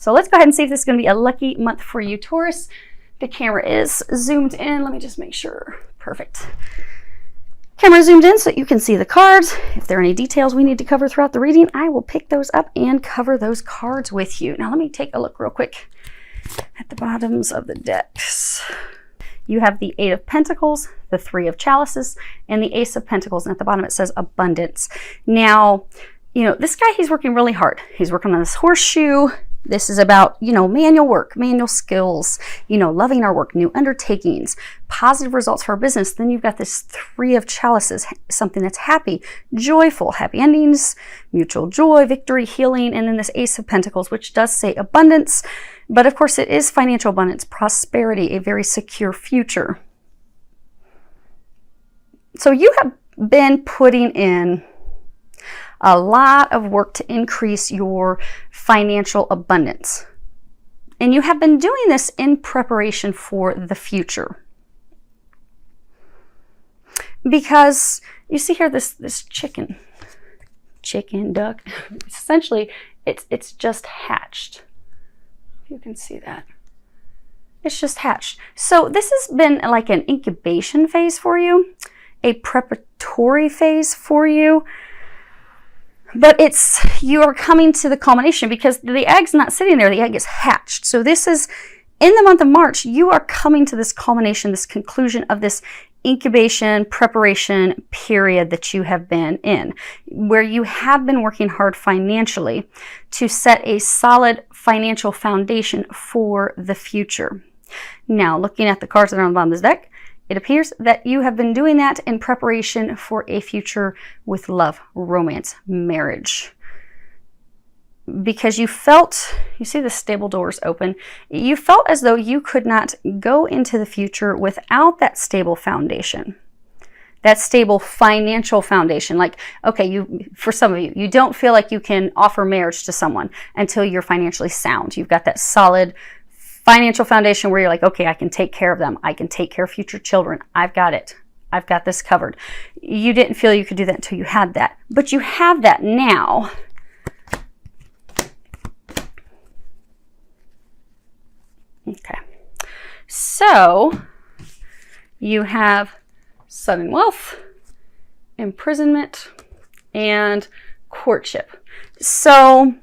So let's go ahead and see if this is going to be a lucky month for you, Taurus. The camera is zoomed in. Let me just make sure. Perfect. Camera zoomed in so you can see the cards. If there are any details we need to cover throughout the reading, I will pick those up and cover those cards with you. Now let me take a look real quick at the bottoms of the decks. You have the Eight of Pentacles, the Three of Chalices, and the Ace of Pentacles. And at the bottom it says abundance. Now, you know, this guy, he's working really hard. He's working on this horseshoe. This is about, you know, manual work, manual skills, you know, loving our work, new undertakings, positive results for our business. Then you've got this Three of Chalices, something that's happy, joyful, happy endings, mutual joy, victory, healing. And then this Ace of Pentacles, which does say abundance. But of course, it is financial abundance, prosperity, a very secure future. So you have been putting in a lot of work to increase your financial abundance. And you have been doing this in preparation for the future. Because you see here this chicken duck, essentially it's just hatched. You can see that. It's just hatched. So this has been like an incubation phase for you, a preparatory phase for you. But you are coming to the culmination because the egg's not sitting there. The egg is hatched. So this is, in the month of March, you are coming to this culmination, this conclusion of this incubation, preparation period that you have been in, where you have been working hard financially to set a solid financial foundation for the future. Now, looking at the cards that are on the bottom of this deck, it appears that you have been doing that in preparation for a future with love, romance, marriage. Because you felt, you see the stable doors open, you felt as though you could not go into the future without that stable foundation. That stable financial foundation. Like, okay, for some of you, you don't feel like you can offer marriage to someone until you're financially sound. You've got that solid financial foundation where you're like, okay, I can take care of them. I can take care of future children. I've got it. I've got this covered. You didn't feel you could do that until you had that. But you have that now. Okay. So you have sudden wealth, imprisonment, and courtship. So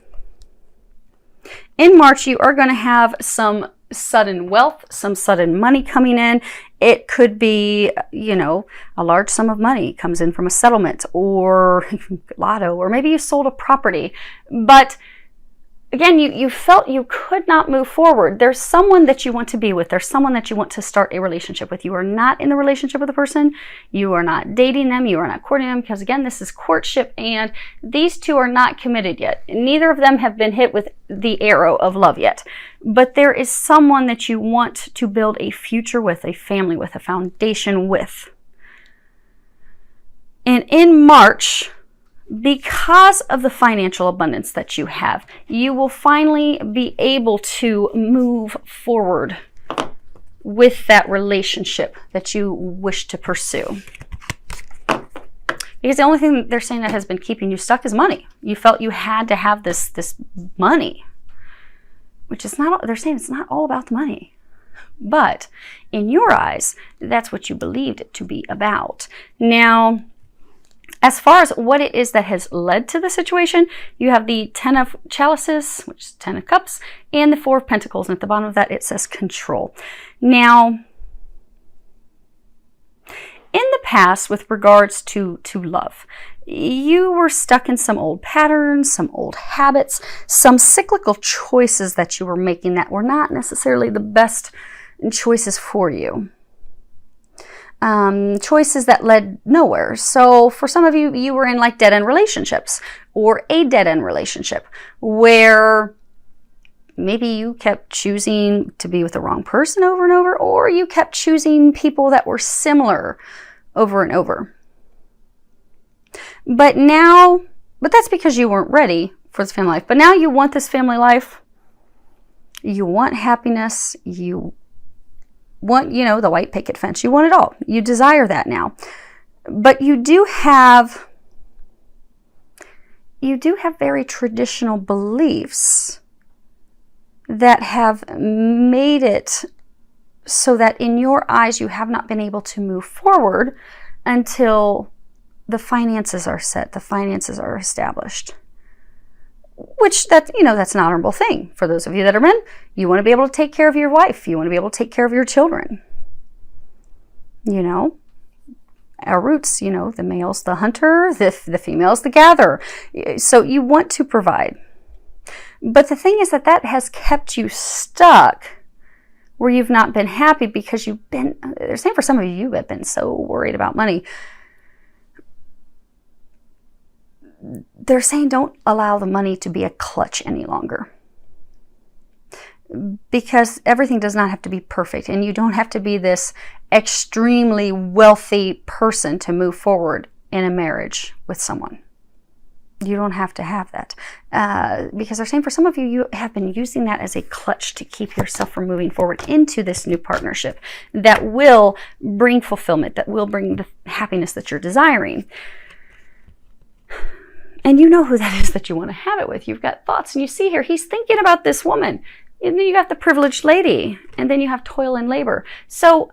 in March, you are going to have some sudden wealth, some sudden money coming in. It could be, you know, a large sum of money comes in from a settlement or lotto, or maybe you sold a property. But again, you felt you could not move forward. There's someone that you want to be with. There's someone that you want to start a relationship with. You are not in the relationship with a person. You are not dating them. You are not courting them, because again, this is courtship, and these two are not committed yet. Neither of them have been hit with the arrow of love yet. But there is someone that you want to build a future with, a family with, a foundation with. And in March, because of the financial abundance that you have, you will finally be able to move forward with that relationship that you wish to pursue. Because the only thing that they're saying that has been keeping you stuck is money. You felt you had to have this money, which is not, they're saying it's not all about the money. But in your eyes, that's what you believed it to be about. Now, as far as what it is that has led to the situation, you have the Ten of Chalices, which is Ten of Cups, and the Four of Pentacles. And at the bottom of that, it says control. Now, in the past, with regards to love, you were stuck in some old patterns, some old habits, some cyclical choices that you were making that were not necessarily the best choices for you. Choices that led nowhere. So for some of you, you were in like dead-end relationships, or a dead-end relationship where maybe you kept choosing to be with the wrong person over and over, or you kept choosing people that were similar over and over. But that's because you weren't ready for this family life. But now you want this family life. You want happiness. You want, you know, the white picket fence. You want it all. You desire that now. But you do have very traditional beliefs that have made it so that in your eyes you have not been able to move forward until the finances are set, the finances are established. Which that's an honorable thing. For those of you that are men, you want to be able to take care of your wife. You want to be able to take care of your children. Our roots, the male's the hunter, the female's the gatherer. So you want to provide. But the thing is that has kept you stuck where you've not been happy because they're saying for some of you have been so worried about money. They're saying don't allow the money to be a clutch any longer. Because everything does not have to be perfect, and you don't have to be this extremely wealthy person to move forward in a marriage with someone. You don't have to have that. Because they're saying for some of you, you have been using that as a clutch to keep yourself from moving forward into this new partnership that will bring fulfillment, that will bring the happiness that you're desiring. And you know who that is that you want to have it with. You've got thoughts, and you see here, he's thinking about this woman. And then you got the privileged lady, and then you have toil and labor. So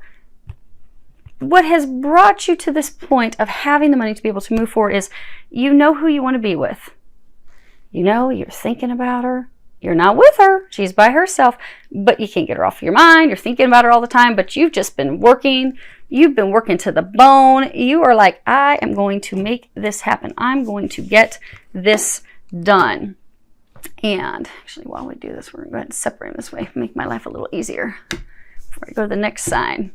what has brought you to this point of having the money to be able to move forward is you know who you want to be with. You're thinking about her. You're not with her. She's by herself, but you can't get her off your mind. You're thinking about her all the time, but you've just been working. You've been working to the bone. You are like, I am going to make this happen. I'm going to get this done. And actually, while we do this, we're going to go ahead and separate them this way, make my life a little easier before I go to the next sign.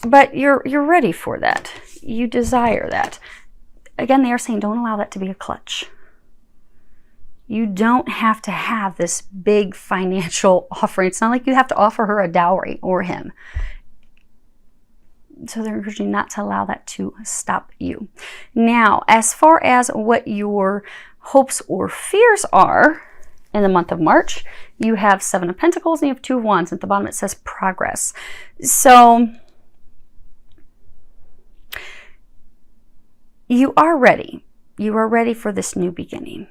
But you're ready for that. You desire that. Again, they are saying don't allow that to be a clutch. You don't have to have this big financial offering. It's not like you have to offer her a dowry or him. So they're encouraging you not to allow that to stop you. Now, as far as what your hopes or fears are in the month of March, you have 7 of Pentacles and you have 2 of Wands. At the bottom it says progress. So you are ready. You are ready for this new beginning.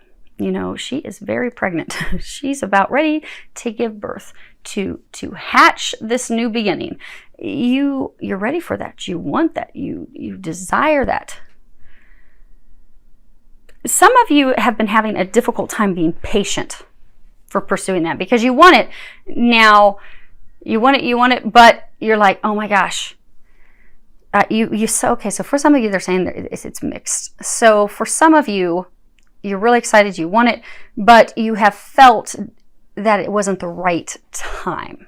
She is very pregnant. She's about ready to give birth, to hatch this new beginning. You're ready for that. You want that. You desire that. Some of you have been having a difficult time being patient for pursuing that because you want it now. You want it, but you're like, oh my gosh. So for some of you, they're saying that it's mixed. So for some of you, you're really excited, you want it, but you have felt that it wasn't the right time.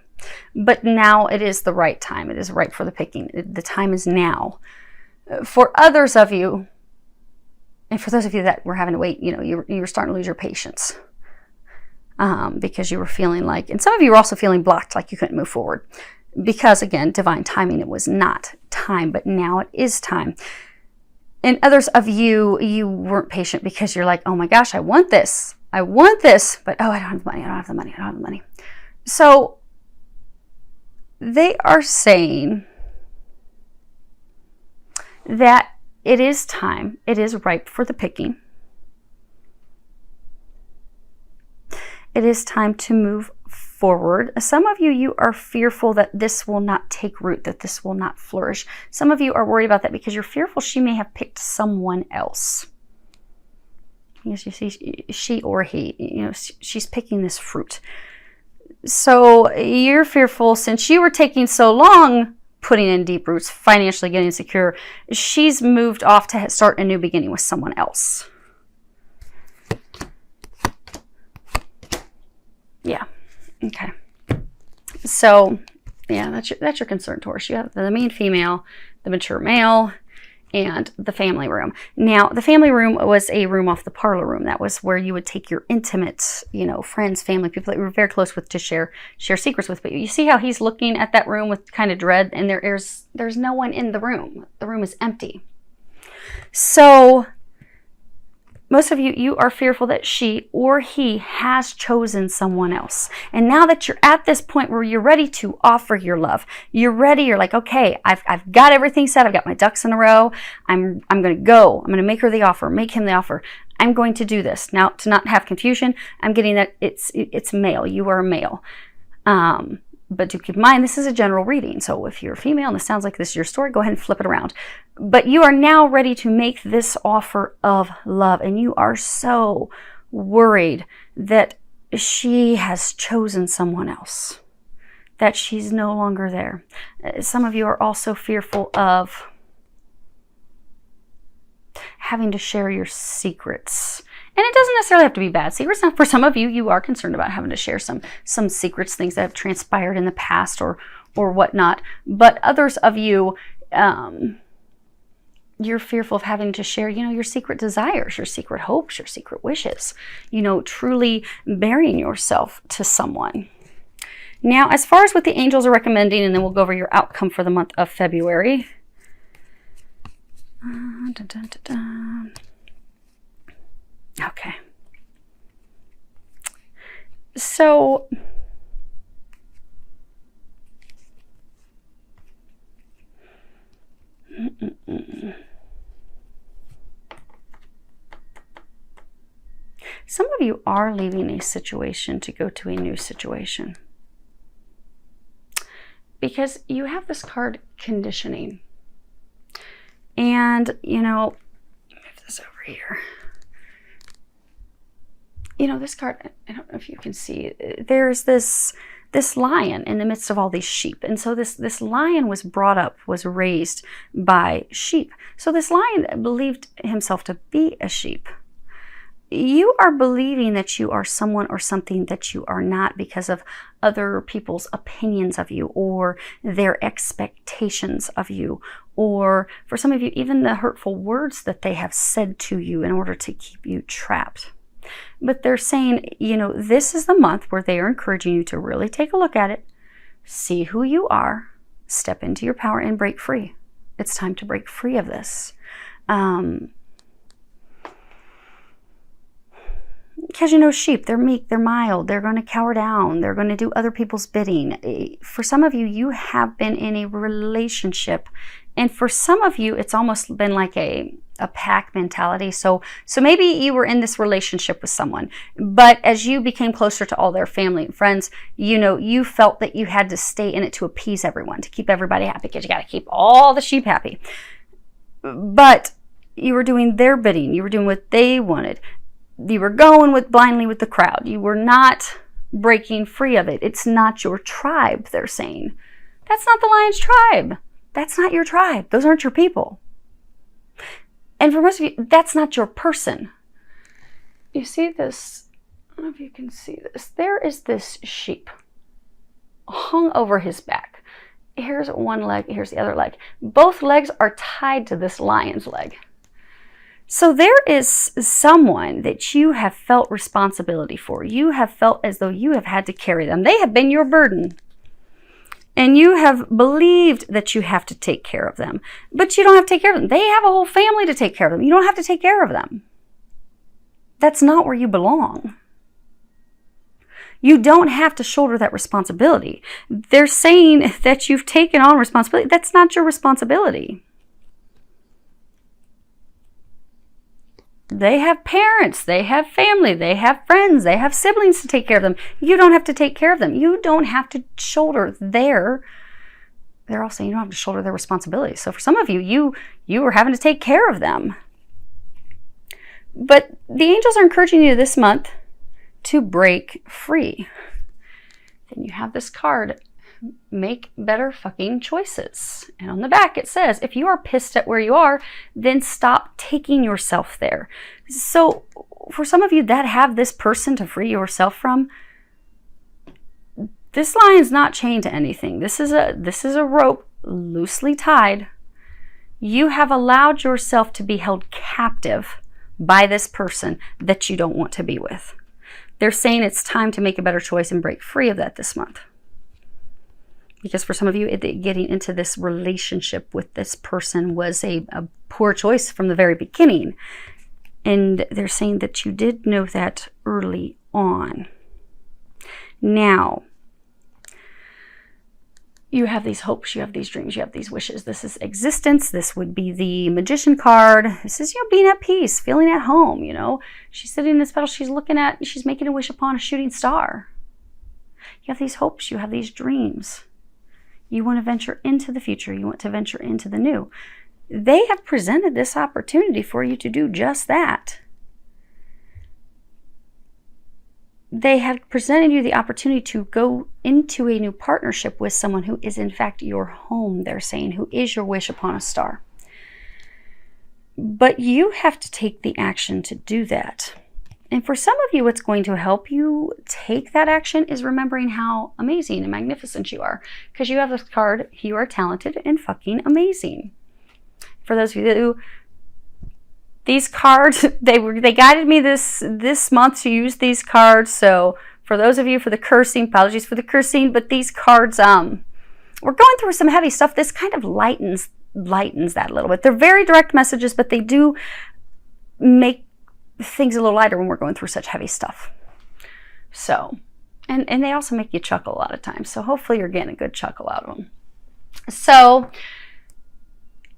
But now it is the right time. It is ripe for the picking. The time is now. For others of you, and for those of you that were having to wait, you're starting to lose your patience because you were feeling like, and some of you were also feeling blocked, like you couldn't move forward. Because again, divine timing, it was not time, but now it is time. And others of you, you weren't patient because you're like, oh my gosh, I want this, but oh, I don't have the money. So they are saying that it is time, it is ripe for the picking. It is time to move forward. Some of you, you are fearful that this will not take root, that this will not flourish. Some of you are worried about that because you're fearful she may have picked someone else. Yes, you see, she or he, she's picking this fruit. So you're fearful since you were taking so long putting in deep roots, financially getting secure, she's moved off to start a new beginning with someone else. Yeah. Okay. So, yeah, that's your concern, Taurus. You have the mean female, the mature male, and the family room. Now, the family room was a room off the parlor room. That was where you would take your intimate, friends, family, people that you were very close with to share secrets with. But you see how he's looking at that room with kind of dread, and there's no one in the room. The room is empty. So most of you, you are fearful that she or he has chosen someone else. And now that you're at this point where you're ready to offer your love, you're ready, you're like, okay, I've got everything set. I've got my ducks in a row. I'm going to go. I'm going to make her the offer, make him the offer. I'm going to do this. Now, to not have confusion, I'm getting that it's male. You are a male. But do keep in mind, this is a general reading. So if you're a female and this sounds like this is your story, go ahead and flip it around. But you are now ready to make this offer of love. And you are so worried that she has chosen someone else, that she's no longer there. Some of you are also fearful of having to share your secrets. And it doesn't necessarily have to be bad secrets. Now, for some of you, you are concerned about having to share some secrets, things that have transpired in the past or whatnot. But others of you, you're fearful of having to share, your secret desires, your secret hopes, your secret wishes, truly burying yourself to someone. Now, as far as what the angels are recommending, and then we'll go over your outcome for the month of February. Okay. So some of you are leaving a situation to go to a new situation, because you have this card, conditioning. And, move this over here. This card, I don't know if you can see it. There's this lion in the midst of all these sheep. And so this lion was brought up, was raised by sheep. So this lion believed himself to be a sheep. You are believing that you are someone or something that you are not because of other people's opinions of you or their expectations of you, or for some of you, even the hurtful words that they have said to you in order to keep you trapped. But they're saying, this is the month where they are encouraging you to really take a look at it, see who you are, step into your power, and break free. It's time to break free of this. Because sheep, they're meek, they're mild, they're going to cower down, they're going to do other people's bidding. For some of you, you have been in a relationship, and for some of you, it's almost been like a pack mentality. So maybe you were in this relationship with someone, but as you became closer to all their family and friends, you felt that you had to stay in it to appease everyone, to keep everybody happy, because you got to keep all the sheep happy. But you were doing their bidding, you were doing what they wanted. You were going blindly with the crowd. You were not breaking free of it. It's not your tribe, they're saying. That's not the lion's tribe. That's not your tribe. Those aren't your people. And for most of you, that's not your person. You see this? I don't know if you can see this. There is this sheep hung over his back. Here's one leg, here's the other leg. Both legs are tied to this lion's leg. So there is someone that you have felt responsibility for. You have felt as though you have had to carry them. They have been your burden. And you have believed that you have to take care of them. But you don't have to take care of them. They have a whole family to take care of them. You don't have to take care of them. That's not where you belong. You don't have to shoulder that responsibility. They're saying that you've taken on responsibility. That's not your responsibility. They have parents, they have family, they have friends, they have siblings to take care of them. You don't have to take care of them. You don't have to shoulder they're all saying you don't have to shoulder their responsibilities. So for some of you, you are having to take care of them. But the angels are encouraging you this month to break free. Then you have this card, make better fucking choices. And on the back it says, if you are pissed at where you are, then stop taking yourself there. So for some of you that have this person to free yourself from, this lion's not chained to anything. This is a rope loosely tied. You have allowed yourself to be held captive by this person that you don't want to be with. They're saying it's time to make a better choice and break free of that this month. Because for some of you, getting into this relationship with this person was a poor choice from the very beginning. And they're saying that you did know that early on. Now, you have these hopes, you have these dreams, you have these wishes. This is existence. This would be the Magician card. This is, being at peace, feeling at home, She's sitting in this petal, she's making a wish upon a shooting star. You have these hopes, you have these dreams. You want to venture into the future. You want to venture into the new. They have presented this opportunity for you to do just that. They have presented you the opportunity to go into a new partnership with someone who is in fact your home, they're saying, who is your wish upon a star. But you have to take the action to do that. And for some of you, what's going to help you take that action is remembering how amazing and magnificent you are. Because you have this card, you are talented and fucking amazing. For those of you who, these cards, they guided me this month to use these cards. So for those of you for the cursing, apologies for the cursing, but these cards, we're going through some heavy stuff. This kind of lightens that a little bit. They're very direct messages, but they do make things a little lighter when we're going through such heavy stuff. So, and they also make you chuckle a lot of times. So hopefully you're getting a good chuckle out of them. So,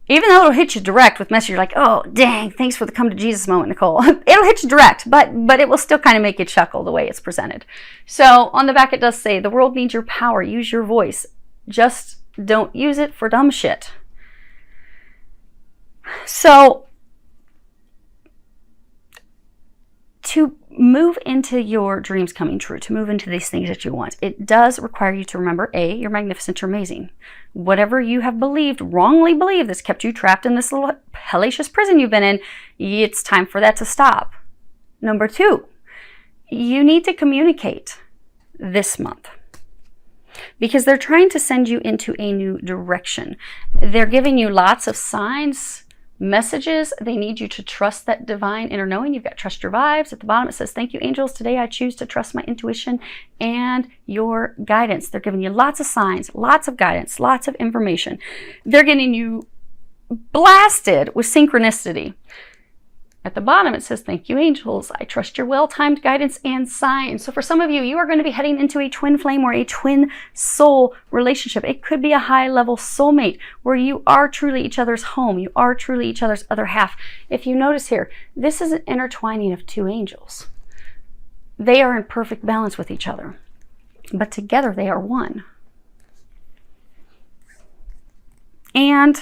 even though it'll hit you direct with message, you're like, oh, dang, thanks for the come to Jesus moment, Nicole. It'll hit you direct, but it will still kind of make you chuckle the way it's presented. So on the back, it does say, the world needs your power. Use your voice. Just don't use it for dumb shit. So to move into your dreams coming true, to move into these things that you want, it does require you to remember, A, you're magnificent, you're amazing. Whatever you have believed, wrongly believed, that's kept you trapped in this little hellacious prison you've been in, it's time for that to stop. Number 2, you need to communicate this month. Because they're trying to send you into a new direction. They're giving you lots of signs, messages. They need you to trust that divine inner knowing. You've got trust your vibes. At the bottom it says, thank you, angels. Today I choose to trust my intuition and your guidance. They're giving you lots of signs, lots of guidance, lots of information. They're getting you blasted with synchronicity. At the bottom it says, thank you, angels. I trust your well-timed guidance and signs. So for some of you, you are going to be heading into a twin flame or a twin soul relationship. It could be a high-level soulmate where you are truly each other's home. You are truly each other's other half. If you notice here, this is an intertwining of 2 angels. They are in perfect balance with each other, but together they are one. And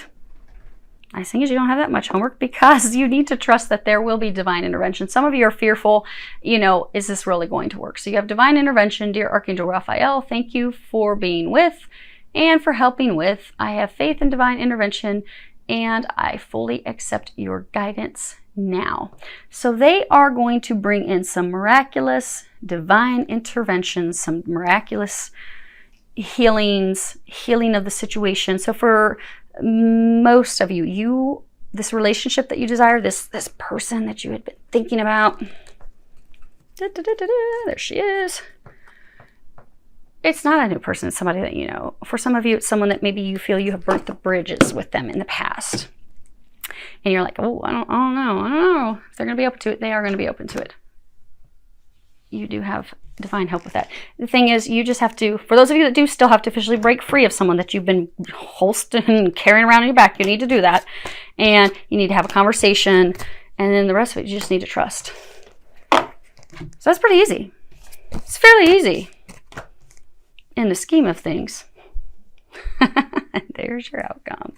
nice thing is you don't have that much homework because you need to trust that there will be divine intervention. Some of you are fearful, is this really going to work? So you have divine intervention. Dear Archangel Raphael, thank you for being with and for helping with. I have faith in divine intervention and I fully accept your guidance now. So they are going to bring in some miraculous divine interventions, some miraculous healing of the situation. So for most of you, this relationship that you desire, this person that you had been thinking about, there she is. It's not a new person, it's somebody that you know. For some of you, it's someone that maybe you feel you have burnt the bridges with them in the past. And you're like, oh, I don't know. If they're going to be open to it, they are going to be open to it. You do have divine help with that. The thing is, you just have to, for those of you that do still have to officially break free of someone that you've been holstering and carrying around in your back, you need to do that. And you need to have a conversation. And then the rest of it, you just need to trust. So that's pretty easy. It's fairly easy in the scheme of things. There's your outcome.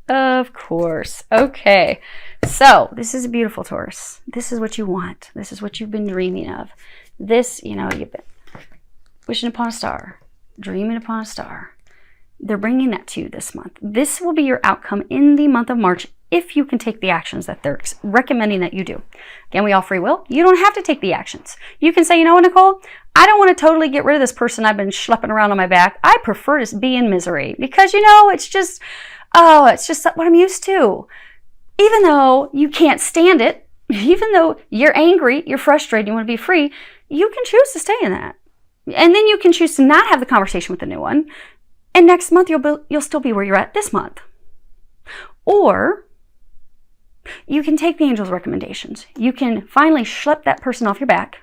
Of course. Okay. So this is a beautiful Taurus. This is what you want. This is what you've been dreaming of. This, you've been wishing upon a star, dreaming upon a star. They're bringing that to you this month. This will be your outcome in the month of March if you can take the actions that they're recommending that you do. Again, we all free will. You don't have to take the actions. You can say, you know what, Nicole? I don't want to totally get rid of this person I've been schlepping around on my back. I prefer to be in misery because, it's just what I'm used to. Even though you can't stand it, even though you're angry, you're frustrated, you want to be free, you can choose to stay in that. And then you can choose to not have the conversation with the new one. And next month, you'll still be where you're at this month. Or You can take the angel's recommendations. You can finally schlep that person off your back.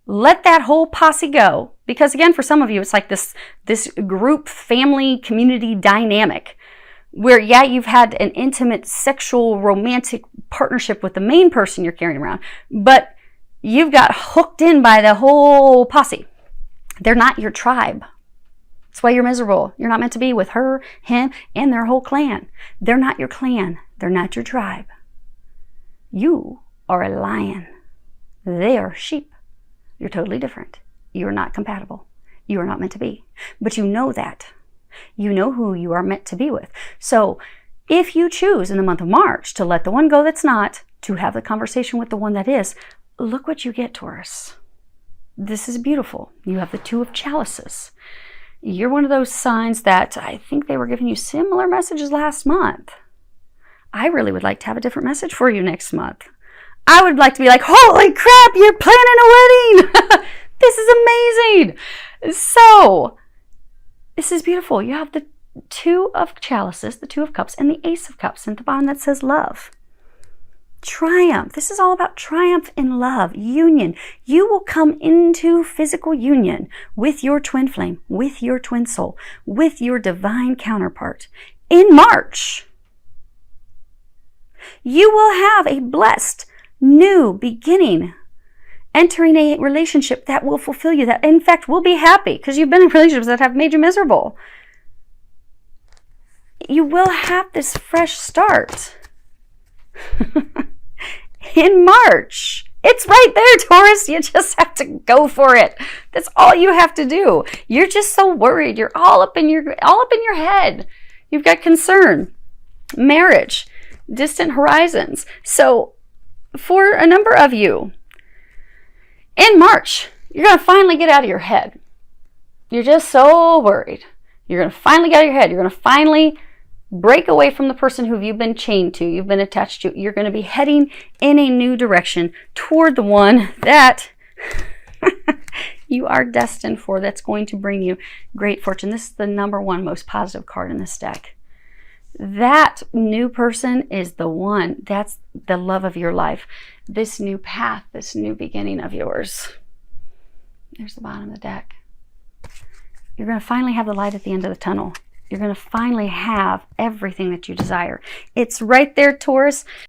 Let that whole posse go. Because again, for some of you, it's like this group, family, community dynamic where, yeah, you've had an intimate, sexual, romantic partnership with the main person you're carrying around, but you've got hooked in by the whole posse. They're not your tribe. That's why you're miserable. You're not meant to be with her, him, and their whole clan. They're not your clan. They're not your tribe. You are a lion. They are sheep. You're totally different. You're not compatible. You are not meant to be. But you know that. You know who you are meant to be with. So if you choose in the month of March to let the one go that's not, to have the conversation with the one that is, look what you get, Taurus. This is beautiful. You have the Two of Chalices. You're one of those signs that I think they were giving you similar messages last month. I really would like to have a different message for you next month. I would like to be like, holy crap, you're planning a wedding. This is amazing. So, this is beautiful. You have the Two of Chalices, the Two of Cups, and the Ace of Cups, and the bottom that says love. Triumph. This is all about triumph in love, union. You will come into physical union with your twin flame, with your twin soul, with your divine counterpart in March. You will have a blessed new beginning, entering a relationship that will fulfill you, that in fact will be happy, because you've been in relationships that have made you miserable. You will have this fresh start in March. It's right there, Taurus. You just have to go for it. That's all you have to do. You're just so worried. You're all up in your head. You've got concern, marriage, distant horizons. So for a number of you, in March, you're going to finally get out of your head. You're just so worried. You're going to finally get out of your head. You're going to finally break away from the person who you've been chained to, you've been attached to. You're going to be heading in a new direction toward the one that you are destined for, that's going to bring you great fortune. This is the number one most positive card in this deck. That new person is the one. That's the love of your life. This new path, this new beginning of yours. There's the bottom of the deck. You're going to finally have the light at the end of the tunnel. You're going to finally have everything that you desire. It's right there, Taurus.